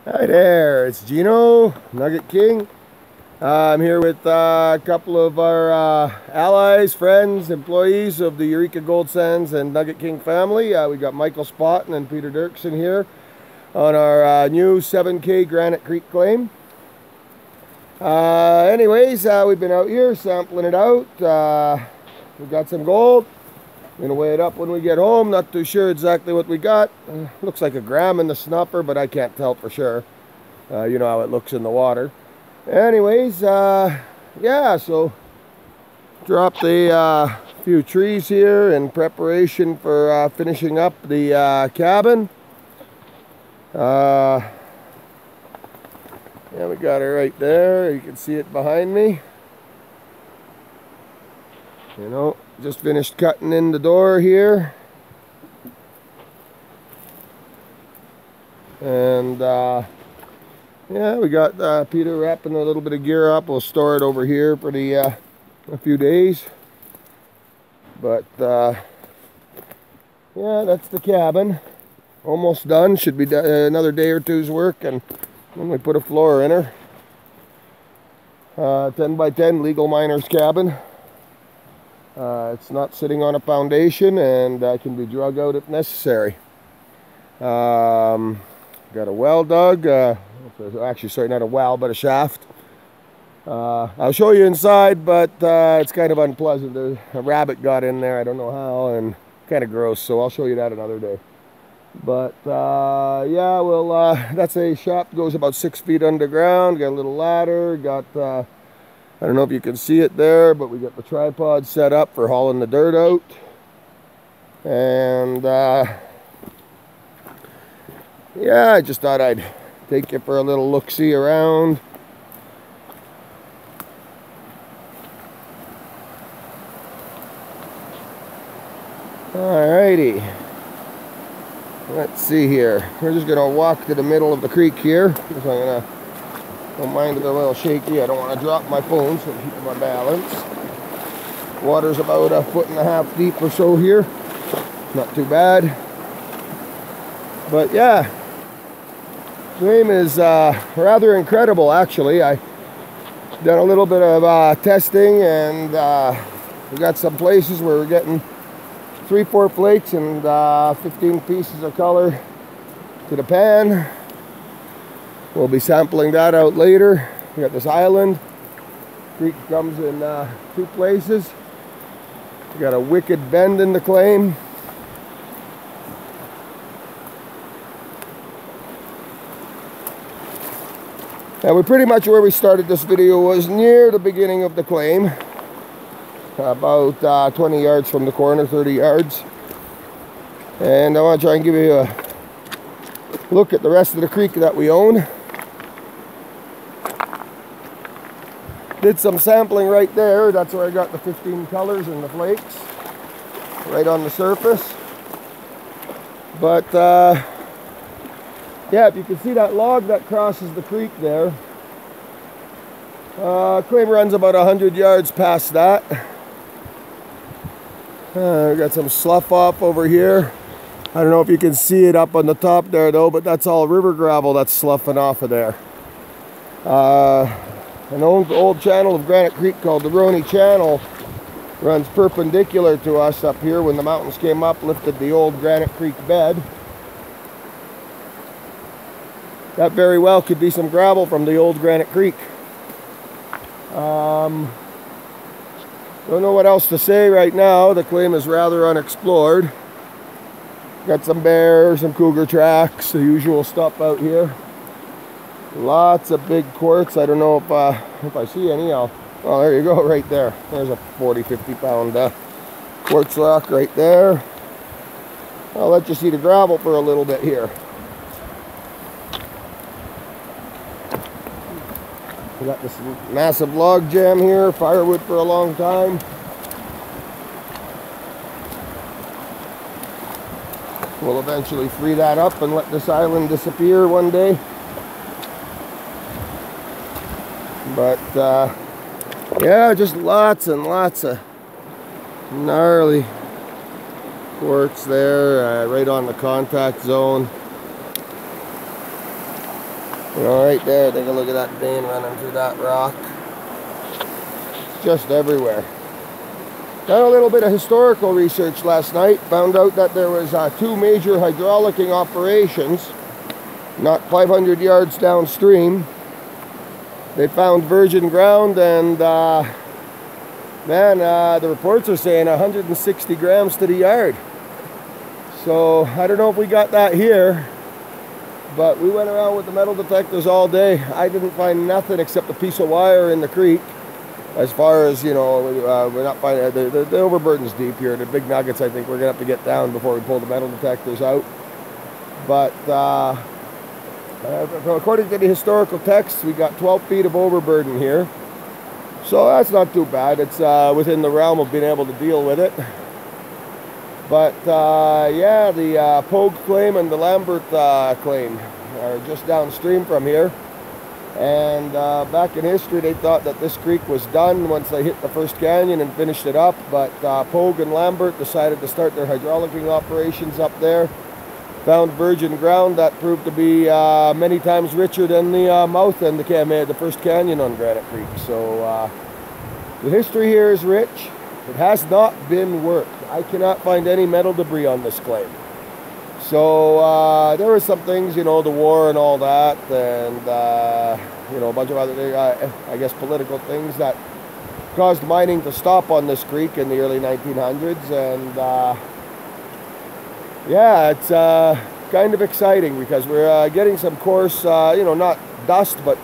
Hi there, it's Gino, Nugget King. I'm here with a couple of our allies, friends, employees of the Eureka Gold Sands and Nugget King family. We got Michael SPOTTEN and Peter DIRKSEN here on our new 7K Granite Creek claim. Anyways, we've been out here sampling it out. We got some gold. We're gonna weigh it up when we get home. Not too sure exactly what we got. Looks like a gram in the snuffer, but I can't tell for sure. You know how it looks in the water. Anyways, yeah, so dropped a few trees here in preparation for finishing up the cabin. Yeah, we got it right there. You can see it behind me. You know, just finished cutting in the door here. And yeah, we got Peter wrapping a little bit of gear up. We'll store it over here for the a few days. But yeah, that's the cabin. Almost done. Should be another day or two's work, and then we put a floor in her. 10 by 10 legal miner's cabin. It's not sitting on a foundation and can be drug out if necessary. Got a well dug. Actually, sorry, not a well, but a shaft. I'll show you inside, but it's kind of unpleasant. A rabbit got in there, I don't know how, and kind of gross, so I'll show you that another day. But yeah, well, that's a shaft, goes about 6 feet underground. Got a little ladder, got I don't know if you can see it there, but we got the tripod set up for hauling the dirt out. And yeah, I just thought I'd take you for a little look-see around. Alrighty. Let's see here. We're just gonna walk to the middle of the creek here. So don't mind if it's a little shaky. I don't want to drop my phone, so I'm keeping my balance. Water's about 1.5 feet deep or so here. Not too bad. But yeah, claim is rather incredible actually. I done a little bit of testing, and we got some places where we're getting 3-4 flakes and 15 pieces of color to the pan. We'll be sampling that out later. We got this island. Creek comes in 2 places. We got a wicked bend in the claim. Now we're pretty much where we started this video, was near the beginning of the claim. About 20 yards from the corner, 30 yards. And I want to try and give you a look at the rest of the creek that we own. Did some sampling right there. That's where I got the 15 colors and the flakes. Right on the surface. But yeah, if you can see that log that crosses the creek there. Claim runs about 100 yards past that. We got some slough off over here. I don't know if you can see it up on the top there though, but that's all river gravel that's sloughing off of there. An old channel of Granite Creek called the Rony Channel runs perpendicular to us up here. When the mountains came up, lifted the old Granite Creek bed. That very well could be some gravel from the old Granite Creek. Don't know what else to say right now. The claim is rather unexplored. Got some bears, some cougar tracks, the usual stuff out here. Lots of big quartz. I don't know if I see any. Oh, there you go, right there. There's a 40-50 pound quartz rock right there. I'll let you see the gravel for a little bit here. We got this massive log jam here, firewood for a long time. We'll eventually free that up and let this island disappear one day. But yeah, just lots and lots of gnarly quartz there, right on the contact zone. You know, right there, take a look at that vein running through that rock. It's just everywhere. Done a little bit of historical research last night. Found out that there was 2 major hydraulicking operations, not 500 yards downstream. They found virgin ground, and man, the reports are saying 160 grams to the yard. So I don't know if we got that here, but we went around with the metal detectors all day. I didn't find nothing except a piece of wire in the creek. As far as, you know, we're not finding, the overburden's deep here. The big nuggets, I think we're going to have to get down before we pull the metal detectors out. But according to the historical text, we got 12 feet of overburden here. So that's not too bad. It's within the realm of being able to deal with it. But yeah, the Pogue claim and the Lambert claim are just downstream from here. And back in history, they thought that this creek was done once they hit the first canyon and finished it up. But Pogue and Lambert decided to start their hydraulicking operations up there. Found virgin ground that proved to be many times richer than the mouth and the first canyon on Granite Creek. So the history here is rich. It has not been worked. I cannot find any metal debris on this claim. So there were some things, you know, the war and all that, and you know, a bunch of other, I guess, political things that caused mining to stop on this creek in the early 1900s. And yeah, it's kind of exciting because we're getting some coarse, you know, not dust, but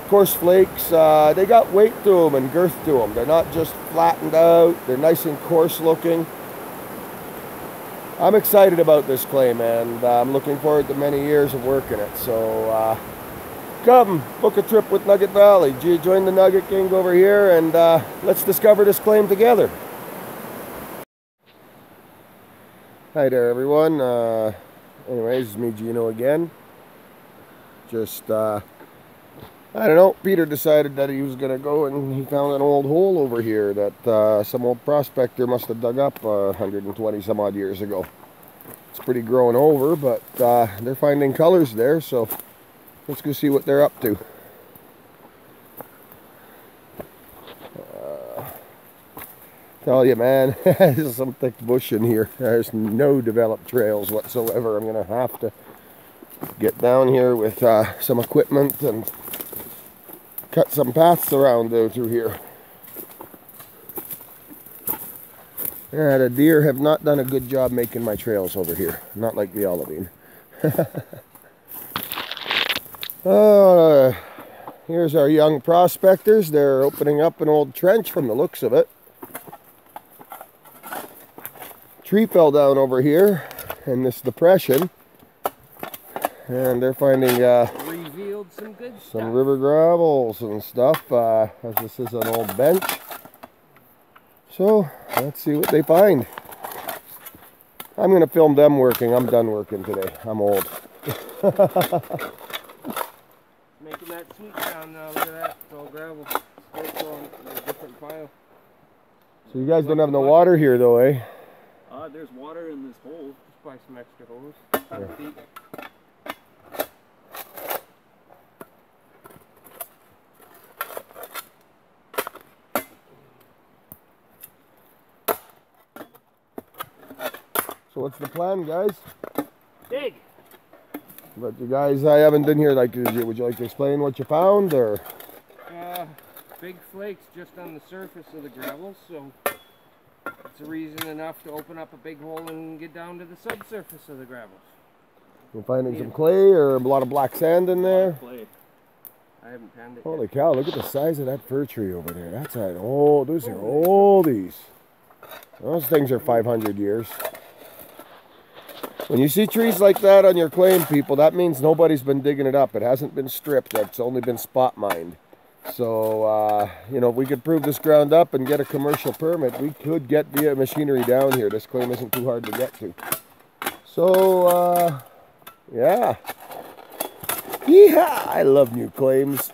coarse flakes. They got weight to them and girth to them. They're not just flattened out. They're nice and coarse looking. I'm excited about this claim, and I'm looking forward to many years of working it. So come, book a trip with Nugget Valley. Join the Nugget King over here, and let's discover this claim together. Hi there, everyone. Anyways, it's me, Gino, again. Just, I don't know, Peter decided that he was going to go, and he found an old hole over here that some old prospector must have dug up 120 some odd years ago. It's pretty grown over, but they're finding colors there, so let's go see what they're up to. Tell you, man, there's some thick bush in here. There's no developed trails whatsoever. I'm going to have to get down here with some equipment and cut some paths around through here. Yeah, the deer have not done a good job making my trails over here. Not like the olivine. Here's our young prospectors. They're opening up an old trench from the looks of it. Tree fell down over here in this depression. And they're finding revealed some good stuff. Some river gravels and stuff, as this is an old bench. So let's see what they find. I'm going to film them working. I'm done working today. I'm old. Making that sweet sound now. Look at that. It's all gravel. It's all in a different pile. So you guys don't have no water here though, eh? There's water in this hole. Just buy some extra hose. 5 feet. So what's the plan, guys? Dig! But you guys, I haven't been here. Like, would you like to explain what you found, or? Big flakes just on the surface of the gravel, so it's a reason enough to open up a big hole and get down to the subsurface of the gravels. You're finding some clay or a lot of black sand in there? Clay. I haven't panned it Holy yet. cow, look at the size of that fir tree over there. That's right. Oh, those are oldies. Those things are 500 years. When you see trees like that on your claim, people, that means nobody's been digging it up. It hasn't been stripped. It's only been spot mined. So, you know, if we could prove this ground up and get a commercial permit, we could get via machinery down here. This claim isn't too hard to get to. So, yeah. Yeehaw! I love new claims.